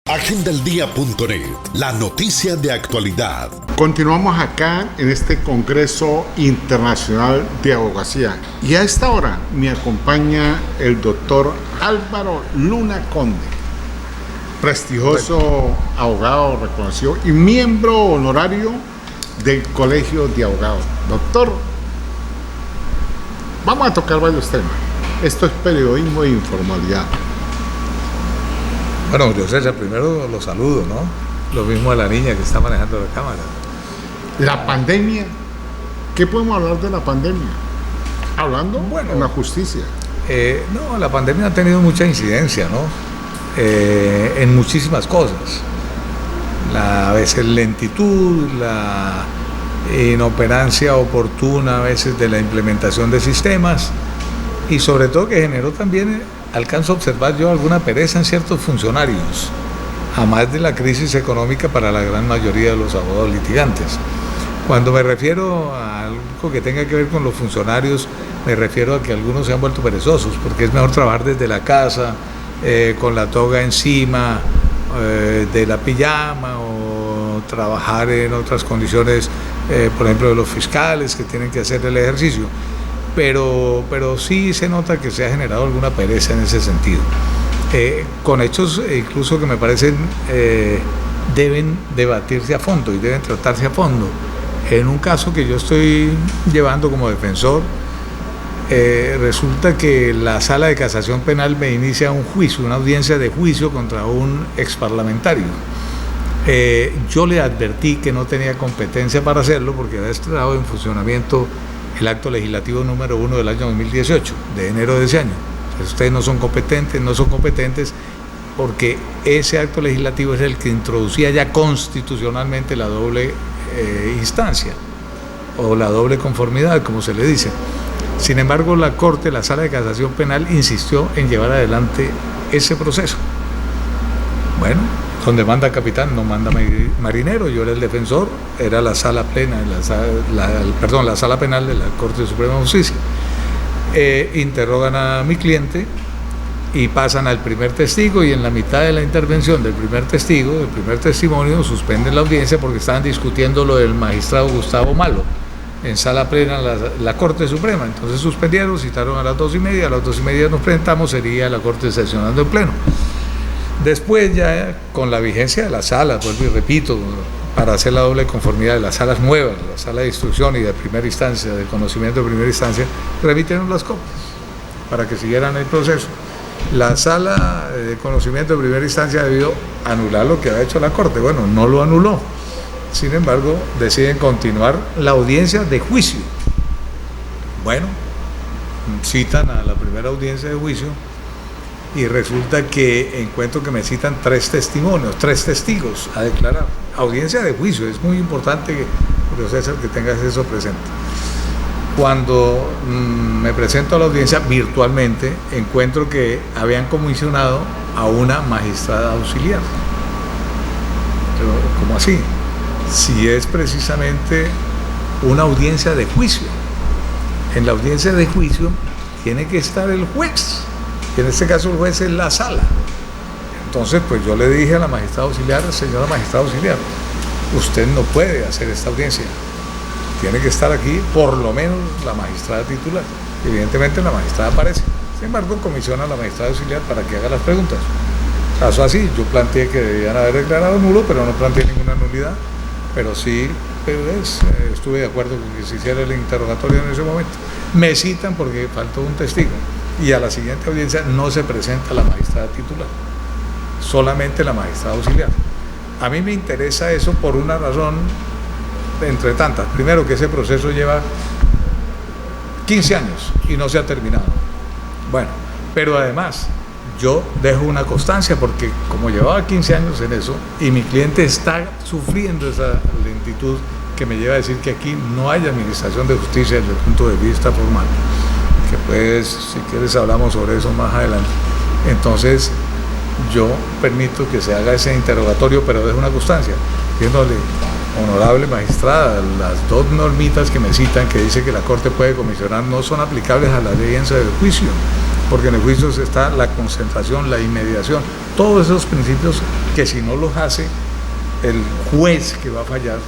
Agendaldia.net, la noticia de actualidad. Continuamos acá en este Congreso Internacional de Abogacía y a esta hora me acompaña el doctor Álvaro Luna Conde, prestigioso abogado reconocido y miembro honorario del Colegio de Abogados. Doctor, vamos a tocar varios temas. Esto es periodismo de informalidad. Bueno, Julio César, primero lo saludo, ¿no? Lo mismo a la niña que está manejando la cámara. La pandemia, ¿qué podemos hablar de la pandemia? Hablando en la justicia. No, la pandemia ha tenido mucha incidencia, ¿no? En muchísimas cosas. A veces lentitud, la inoperancia oportuna a veces de la implementación de sistemas y sobre todo que generó también, alcanzo a observar yo, alguna pereza en ciertos funcionarios, a más de la crisis económica para la gran mayoría de los abogados litigantes. Cuando me refiero a algo que tenga que ver con los funcionarios, me refiero a que algunos se han vuelto perezosos, porque es mejor trabajar desde la casa, con la toga encima, de la pijama, o trabajar en otras condiciones, por ejemplo de los fiscales que tienen que hacer el ejercicio. Pero sí se nota que se ha generado alguna pereza en ese sentido, con hechos incluso que me parecen deben debatirse a fondo y deben tratarse a fondo. En un caso que yo estoy llevando como defensor, resulta que la Sala de Casación Penal me inicia un juicio, una audiencia de juicio contra un exparlamentario. Yo le advertí que no tenía competencia para hacerlo porque había estado en funcionamiento el acto legislativo número 1 del año 2018, de enero de ese año. Entonces, ustedes no son competentes porque ese acto legislativo es el que introducía ya constitucionalmente la doble instancia o la doble conformidad, como se le dice. Sin embargo, la Corte, la Sala de Casación Penal, insistió en llevar adelante ese proceso. Bueno, donde manda capitán no manda marinero. Yo era el defensor, era la sala plena, la sala penal de la Corte Suprema de Justicia. Interrogan a mi cliente y pasan al primer testigo, y en la mitad de la intervención del primer testigo, del primer testimonio, suspenden la audiencia porque estaban discutiendo lo del magistrado Gustavo Malo en sala plena la Corte Suprema. Entonces suspendieron, citaron a las 2:30, a las 2:30 nos presentamos, sería la Corte sesionando en pleno. Después, ya con la vigencia de las salas, vuelvo y repito, para hacer la doble conformidad de las salas nuevas, la sala de instrucción y de primera instancia, de conocimiento de primera instancia, remitieron las copias para que siguieran el proceso. La sala de conocimiento de primera instancia debió anular lo que había hecho la Corte. Bueno, no lo anuló. Sin embargo, deciden continuar la audiencia de juicio. Bueno, citan a la primera audiencia de juicio y resulta que encuentro que me citan 3 testigos a declarar. Audiencia de juicio, es muy importante, Julio César, que tengas eso presente. Cuando me presento a la audiencia virtualmente, encuentro que habían comisionado a una magistrada auxiliar. Pero, ¿cómo así? Si es precisamente una audiencia de juicio. En la audiencia de juicio tiene que estar el juez. En este caso el juez es la sala. Entonces, pues yo le dije a la magistrada auxiliar, señora magistrada auxiliar, usted no puede hacer esta audiencia. Tiene que estar aquí por lo menos la magistrada titular. Evidentemente la magistrada aparece. Sin embargo, comisiona a la magistrada auxiliar para que haga las preguntas. Caso así, yo planteé que debían haber declarado nulo, pero no planteé ninguna nulidad. Pero sí, estuve de acuerdo con que se hiciera el interrogatorio en ese momento. Me citan porque faltó un testigo. Y a la siguiente audiencia no se presenta la magistrada titular, solamente la magistrada auxiliar. A mí me interesa eso por una razón, entre tantas. Primero, que ese proceso lleva 15 años y no se ha terminado. Bueno, pero además yo dejo una constancia porque como llevaba 15 años en eso y mi cliente está sufriendo esa lentitud que me lleva a decir que aquí no hay administración de justicia desde el punto de vista formal, que pues si quieres hablamos sobre eso más adelante. Entonces yo permito que se haga ese interrogatorio, pero dejo una constancia, diciéndole, honorable magistrada, las 2 normitas que me citan que dice que la Corte puede comisionar no son aplicables a la audiencia del juicio. porque en el juicio está la concentración, la inmediación, todos esos principios que si no los hace el juez que va a fallar,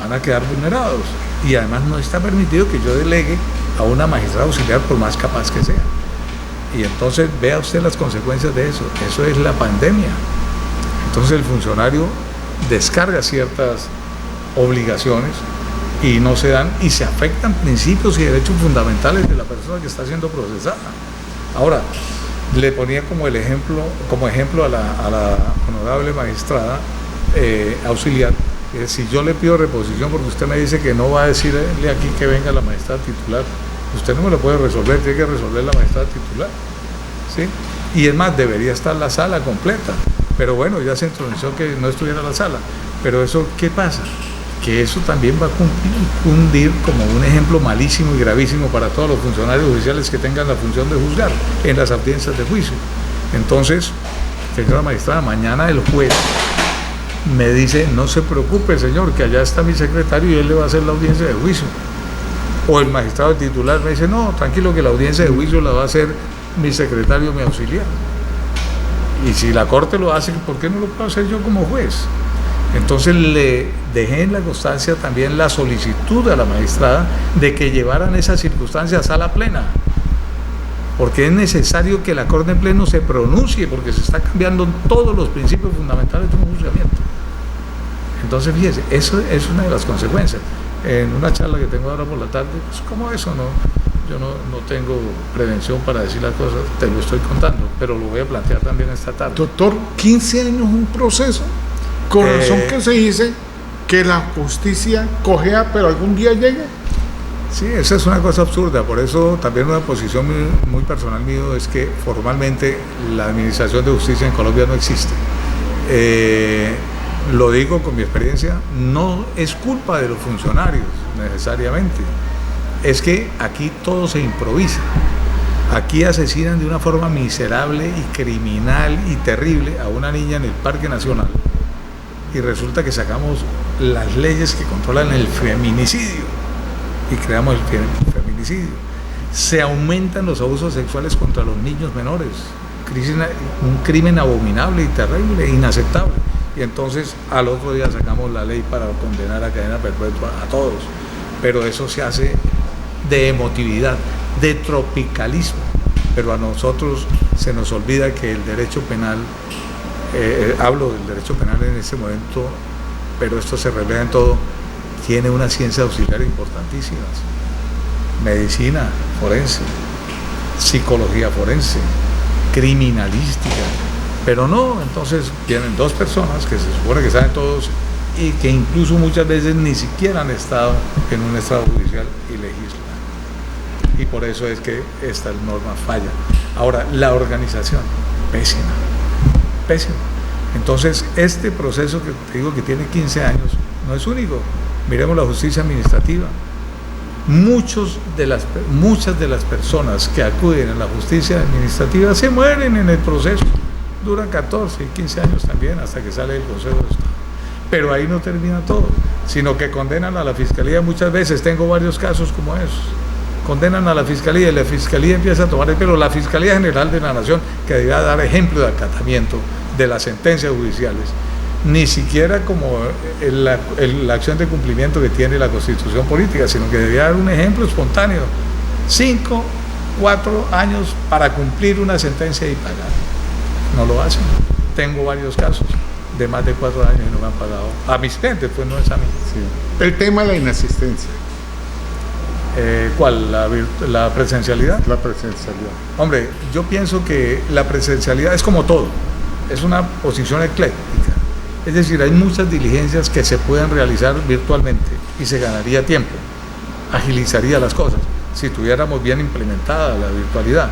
van a quedar vulnerados. Y además no está permitido que yo delegue a una magistrada auxiliar por más capaz que sea. Y entonces vea usted las consecuencias de eso. Eso es la pandemia. Entonces el funcionario descarga ciertas obligaciones y no se dan, y se afectan principios y derechos fundamentales de la persona que está siendo procesada. Ahora, le ponía como ejemplo a la honorable magistrada auxiliar, si yo le pido reposición porque usted me dice que no va a decirle aquí que venga la magistrada titular, usted no me lo puede resolver, tiene que resolver la magistrada titular, ¿sí? Y es más, debería estar la sala completa, pero bueno, ya se introdujo que no estuviera la sala, pero eso, ¿qué pasa? Que eso también va a cundir como un ejemplo malísimo y gravísimo para todos los funcionarios judiciales que tengan la función de juzgar en las audiencias de juicio. Entonces, señora magistrada, mañana el juez me dice, no se preocupe, señor, que allá está mi secretario y él le va a hacer la audiencia de juicio. O el magistrado titular me dice, no, tranquilo, que la audiencia de juicio la va a hacer mi secretario, mi auxiliar. Y si la corte lo hace, ¿por qué no lo puedo hacer yo como juez? Entonces le dejé en la constancia también la solicitud a la magistrada de que llevaran esas circunstancias a sala plena, porque es necesario que la Corte en pleno se pronuncie, porque se está cambiando todos los principios fundamentales de un juzgamiento. Entonces, fíjese, eso es una de las consecuencias. En una charla que tengo ahora por la tarde, pues como eso, yo no tengo prevención para decir las cosas, te lo estoy contando, pero lo voy a plantear también esta tarde. Doctor, 15 años un proceso, con razón que se dice que la justicia cojea, pero algún día llega. Sí, esa es una cosa absurda, por eso también una posición muy personal mío es que formalmente la administración de justicia en Colombia no existe. Lo digo con mi experiencia, no es culpa de los funcionarios necesariamente, es que aquí todo se improvisa. Aquí asesinan de una forma miserable y criminal y terrible a una niña en el Parque Nacional y resulta que sacamos las leyes que controlan el feminicidio y creamos el feminicidio. Se aumentan los abusos sexuales contra los niños menores, un crimen abominable y terrible, inaceptable. Y entonces al otro día sacamos la ley para condenar a cadena perpetua a todos. Pero eso se hace de emotividad, de tropicalismo. Pero a nosotros se nos olvida que el derecho penal, hablo del derecho penal en este momento, pero esto se refleja en todo, tiene una ciencia auxiliar importantísimas. Medicina forense, psicología forense, criminalística. Pero no, entonces tienen dos personas que se supone que saben todos y que incluso muchas veces ni siquiera han estado en un estado judicial y legislan. Y por eso es que esta norma falla. Ahora, la organización, pésima, pésima. Entonces, este proceso que te digo que tiene 15 años no es único. Miremos la justicia administrativa. Muchas de las personas que acuden a la justicia administrativa se mueren en el proceso. Duran 14 y 15 años también hasta que sale el Consejo de Estado. Pero ahí no termina todo, sino que condenan a la Fiscalía muchas veces. Tengo varios casos como esos. Condenan a la Fiscalía y la Fiscalía empieza a tomar el pelo. La Fiscalía General de la Nación, que debía dar ejemplo de acatamiento de las sentencias judiciales, ni siquiera como la acción de cumplimiento que tiene la Constitución política, sino que debía dar un ejemplo espontáneo. 5, 4 años para cumplir una sentencia y pagar. No lo hacen. Tengo varios casos de más de 4 años y no me han pagado. A mis clientes, pues no es a mí. Sí. El tema de la inasistencia. ¿Cuál? ¿La presencialidad? La presencialidad. Hombre, yo pienso que la presencialidad es como todo. Es una posición ecléctica. Es decir, hay muchas diligencias que se pueden realizar virtualmente y se ganaría tiempo, agilizaría las cosas si tuviéramos bien implementada la virtualidad.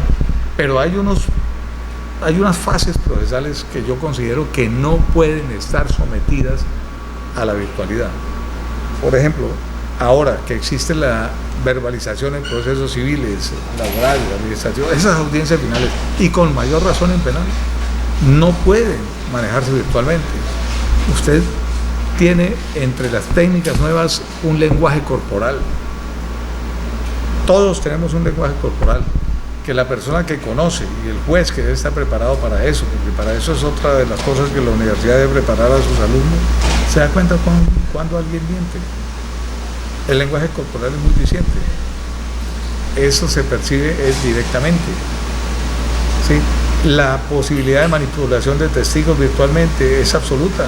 Pero hay unas fases procesales que yo considero que no pueden estar sometidas a la virtualidad. Por ejemplo, ahora que existe la verbalización en procesos civiles, laborales, administrativos, esas audiencias finales, y con mayor razón en penal, no pueden manejarse virtualmente. Usted tiene entre las técnicas nuevas un lenguaje corporal. Todos tenemos un lenguaje corporal que la persona que conoce y el juez que debe estar preparado para eso, porque para eso es otra de las cosas que la universidad debe preparar a sus alumnos, se da cuenta cuando alguien miente. El lenguaje corporal es muy diciente. Eso se percibe directamente. ¿Sí? La posibilidad de manipulación de testigos virtualmente es absoluta.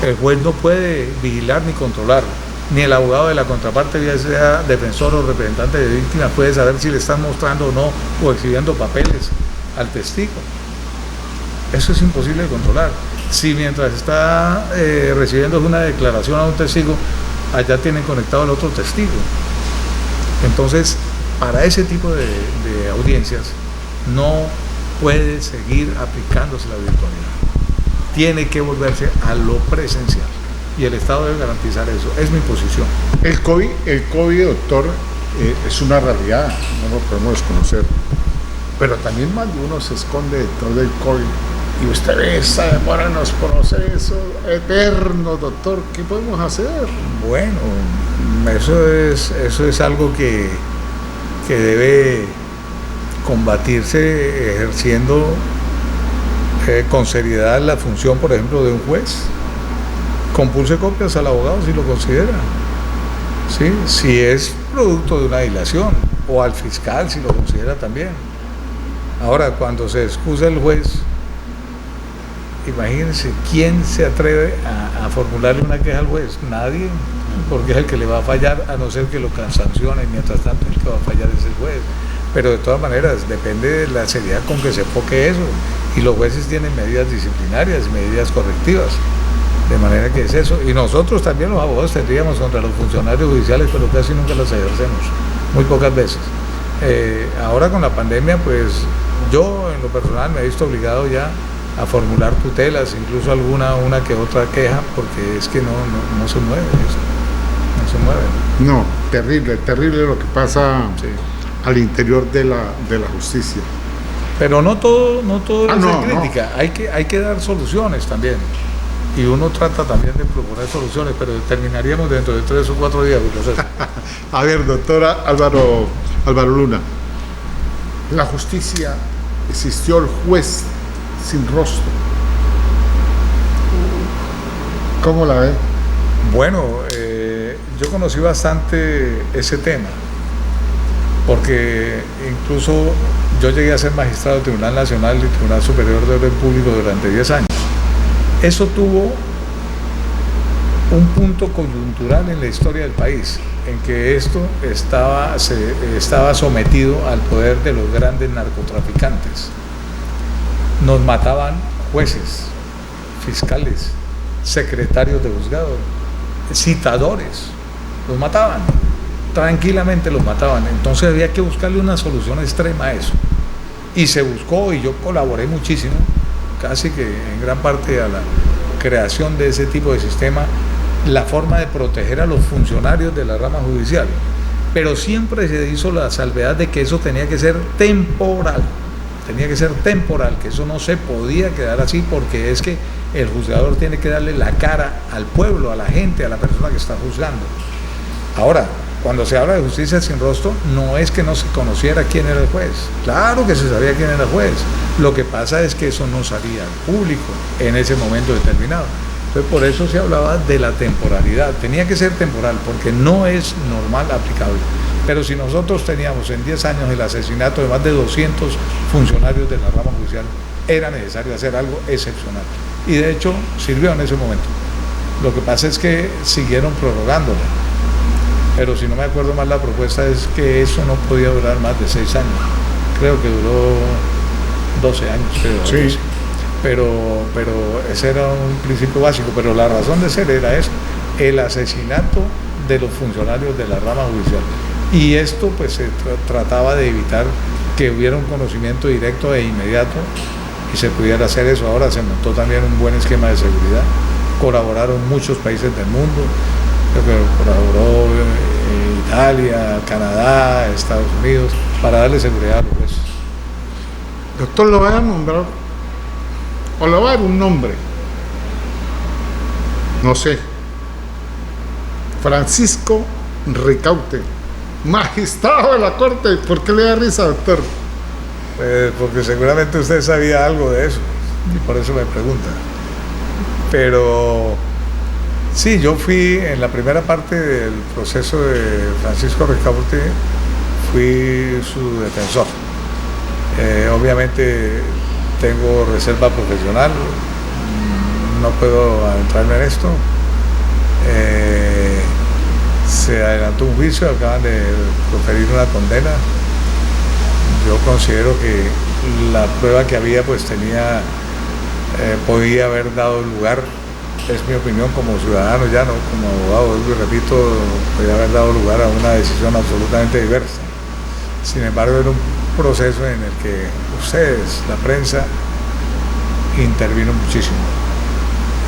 El juez no puede vigilar ni controlar, ni el abogado de la contraparte, ya sea defensor o representante de víctima, puede saber si le están mostrando o no o exhibiendo papeles al testigo. Eso es imposible de controlar. Si mientras está recibiendo una declaración a un testigo, allá tienen conectado al otro testigo. Entonces, para ese tipo de audiencias no puede seguir aplicándose la virtualidad. Tiene que volverse a lo presencial y el Estado debe garantizar eso. Es mi posición. El COVID, doctor, es una realidad, no lo podemos desconocer, pero también más de uno se esconde detrás del COVID y usted ve esa demora en los procesos eternos, doctor. ¿Qué podemos hacer? Bueno, eso es algo que debe combatirse ejerciendo con seriedad la función, por ejemplo, de un juez. Compulse copias al abogado si lo considera, ¿sí? Si es producto de una dilación, o al fiscal si lo considera también. Ahora, cuando se excusa el juez, imagínense, ¿quién se atreve a formularle una queja al juez? Nadie, porque es el que le va a fallar, a no ser que lo sancione. Mientras tanto, el que va a fallar es el juez. Pero de todas maneras, depende de la seriedad con que se enfoque eso. Y los jueces tienen medidas disciplinarias, medidas correctivas. De manera que es eso. Y nosotros también, los abogados, tendríamos contra los funcionarios judiciales, pero casi nunca las ejercemos. Muy pocas veces. Ahora con la pandemia, pues yo en lo personal me he visto obligado ya a formular tutelas, incluso una que otra queja, porque es que no se mueve eso. No se mueve. No, terrible lo que pasa. Sí. Al interior de la justicia. Pero no todo es crítica, no. Hay que dar soluciones también. Y uno trata también de proponer soluciones, pero terminaríamos dentro de 3 o 4 días. A ver, doctora Álvaro Luna, la justicia, existió el juez sin rostro. ¿Cómo la ve? Bueno, yo conocí bastante ese tema, porque incluso yo llegué a ser magistrado del Tribunal Nacional y Tribunal Superior de Orden Público durante 10 años. Eso tuvo un punto coyuntural en la historia del país, en que esto estaba sometido al poder de los grandes narcotraficantes. Nos mataban jueces, fiscales, secretarios de juzgado, citadores, los mataban. Tranquilamente los mataban. Entonces había que buscarle una solución extrema a eso. Y se buscó, y yo colaboré muchísimo, casi que en gran parte a la creación de ese tipo de sistema, la forma de proteger a los funcionarios de la rama judicial. Pero siempre se hizo la salvedad de que eso tenía que ser temporal. Tenía que ser temporal, que eso no se podía quedar así, porque es que el juzgador tiene que darle la cara al pueblo, a la gente, a la persona que está juzgando. Ahora, cuando se habla de justicia sin rostro, no es que no se conociera quién era el juez. Claro que se sabía quién era el juez. Lo que pasa es que eso no salía al público en ese momento determinado. Entonces, por eso se hablaba de la temporalidad. Tenía que ser temporal, porque no es normal aplicable. Pero si nosotros teníamos en 10 años el asesinato de más de 200 funcionarios de la rama judicial, era necesario hacer algo excepcional. Y de hecho, sirvió en ese momento. Lo que pasa es que siguieron prorrogándolo. Pero si no me acuerdo mal, la propuesta es que eso no podía durar más de 6 años. Creo que duró 12 años, creo. Sí. Pero ese era un principio básico. Pero la razón de ser era eso, el asesinato de los funcionarios de la rama judicial. Y esto pues se trataba de evitar que hubiera un conocimiento directo e inmediato y se pudiera hacer eso. Ahora se montó también un buen esquema de seguridad. Colaboraron muchos países del mundo. Colaboró Italia, Canadá, Estados Unidos, para darle seguridad a los jueces. Doctor, ¿lo va a nombrar? ¿O le va a dar un nombre? No sé. Francisco Ricaurte, magistrado de la Corte. ¿Por qué le da risa, doctor? porque seguramente usted sabía algo de eso y por eso me pregunta. Pero sí, yo fui en la primera parte del proceso de Francisco Ricaurte, fui su defensor. Obviamente tengo reserva profesional, no puedo adentrarme en esto. Se adelantó un juicio, acaban de proferir una condena. Yo considero que la prueba que había pues podía haber dado lugar, es mi opinión como ciudadano ya, no como abogado, y repito, podía haber dado lugar a una decisión absolutamente diversa. Sin embargo, era un proceso en el que ustedes, la prensa, intervino muchísimo.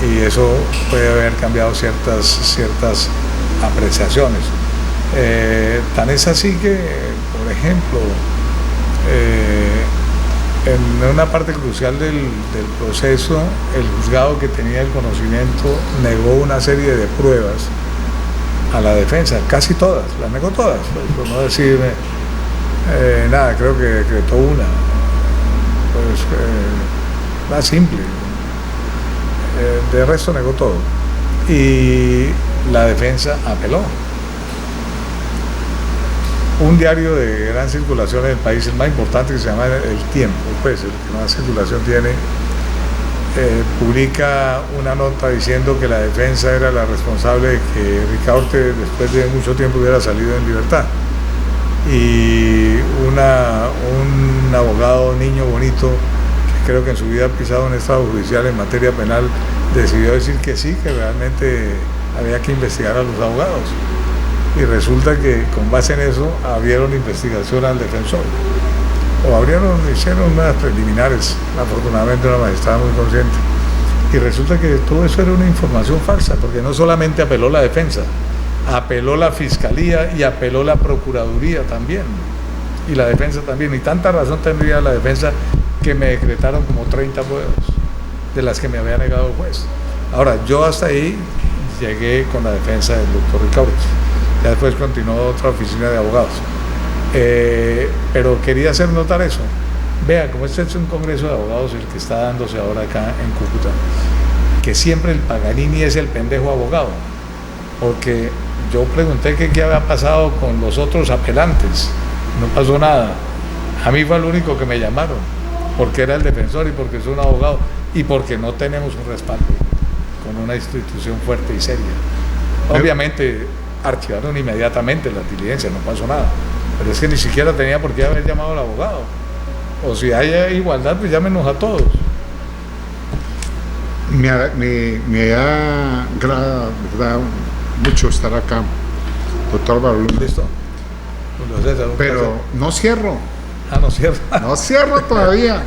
Y eso puede haber cambiado ciertas apreciaciones. Tan es así que, por ejemplo, en una parte crucial del proceso, el juzgado que tenía el conocimiento negó una serie de pruebas a la defensa, casi todas, las negó todas, por no decir nada, creo que decretó una, pues más simple. De resto negó todo y la defensa apeló. Un diario de gran circulación en el país, el más importante, que se llama El Tiempo, pues el que más circulación tiene, publica una nota diciendo que la defensa era la responsable de que Ricaurte después de mucho tiempo hubiera salido en libertad. Y un abogado niño bonito, que creo que en su vida ha pisado un estado judicial en materia penal, decidió decir que sí, que realmente había que investigar a los abogados. Y resulta que con base en eso abrieron investigación al defensor. Hicieron unas preliminares, afortunadamente una magistrada muy consciente. Y resulta que todo eso era una información falsa, porque no solamente apeló la defensa, apeló la fiscalía y apeló la procuraduría también. Y la defensa también. Y tanta razón tendría la defensa que me decretaron como 30 pruebas, de las que me había negado el juez. Ahora, yo hasta ahí llegué con la defensa del doctor Ricaurte. Ya después continuó otra oficina de abogados. Pero quería hacer notar eso. Vea, como este es un congreso de abogados el que está dándose ahora acá en Cúcuta, que siempre el Paganini es el pendejo abogado, porque yo pregunté que qué había pasado con los otros apelantes, no pasó nada. A mí fue el único que me llamaron, porque era el defensor y porque soy un abogado y porque no tenemos un respaldo con una institución fuerte y seria. Obviamente archivaron inmediatamente las diligencias, no pasó nada, pero es que ni siquiera tenía por qué haber llamado al abogado. O si hay igualdad, pues llámenos a todos. Me agrada mucho estar acá, doctor Barullo. Listo. Pero no cierro. No cierro. No cierro todavía.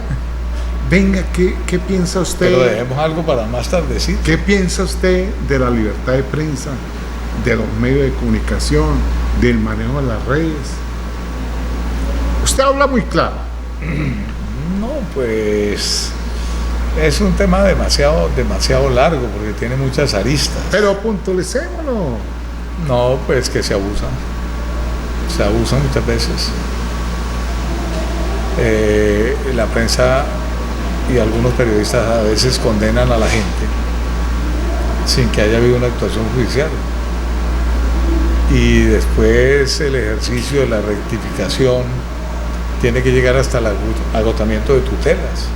Venga, ¿qué piensa usted? Pero dejemos algo para más tardecito. ¿Qué piensa usted de la libertad de prensa, de los medios de comunicación, del manejo de las redes? Usted habla muy claro. No, pues es un tema demasiado largo porque tiene muchas aristas. Pero puntualicémoslo. No, pues que se abusan muchas veces. La prensa y algunos periodistas a veces condenan a la gente sin que haya habido una actuación judicial. Y después el ejercicio de la rectificación tiene que llegar hasta el agotamiento de tutelas.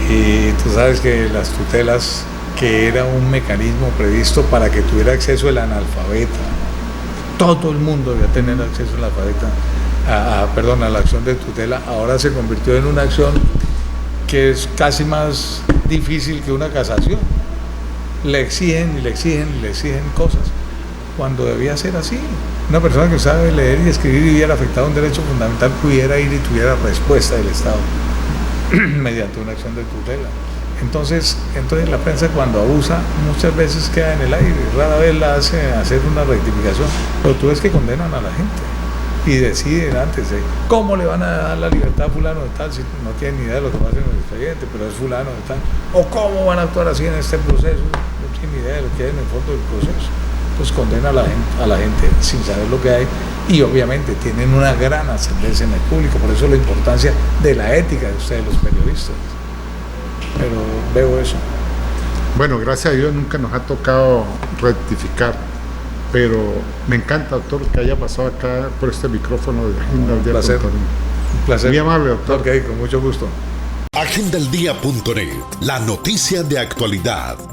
Y tú sabes que las tutelas, que era un mecanismo previsto para que tuviera acceso el analfabeta, todo el mundo debía tener acceso al analfabeta, a la acción de tutela, ahora se convirtió en una acción que es casi más difícil que una casación. Le exigen cosas, cuando debía ser así. Una persona que sabe leer y escribir y hubiera afectado un derecho fundamental pudiera ir y tuviera respuesta del Estado mediante una acción de tutela. Entonces la prensa, cuando abusa, muchas veces queda en el aire, rara vez la hace hacer una rectificación, pero tú ves que condenan a la gente y deciden antes de cómo le van a dar la libertad a fulano de tal, si no tienen ni idea de lo que pasa en el expediente, pero es fulano de tal, o cómo van a actuar así en este proceso, no tienen ni idea de lo que hay en el fondo del proceso. Pues condena a la gente sin saber lo que hay y obviamente tienen una gran ascendencia en el público, por eso la importancia de la ética de ustedes los periodistas. Pero veo eso. Bueno, gracias a Dios nunca nos ha tocado rectificar, pero me encanta, doctor, que haya pasado acá por este micrófono de Agenda al Día. Un placer. Muy amable, doctor. Ok, con mucho gusto. Agendaldía.net, la noticia de actualidad.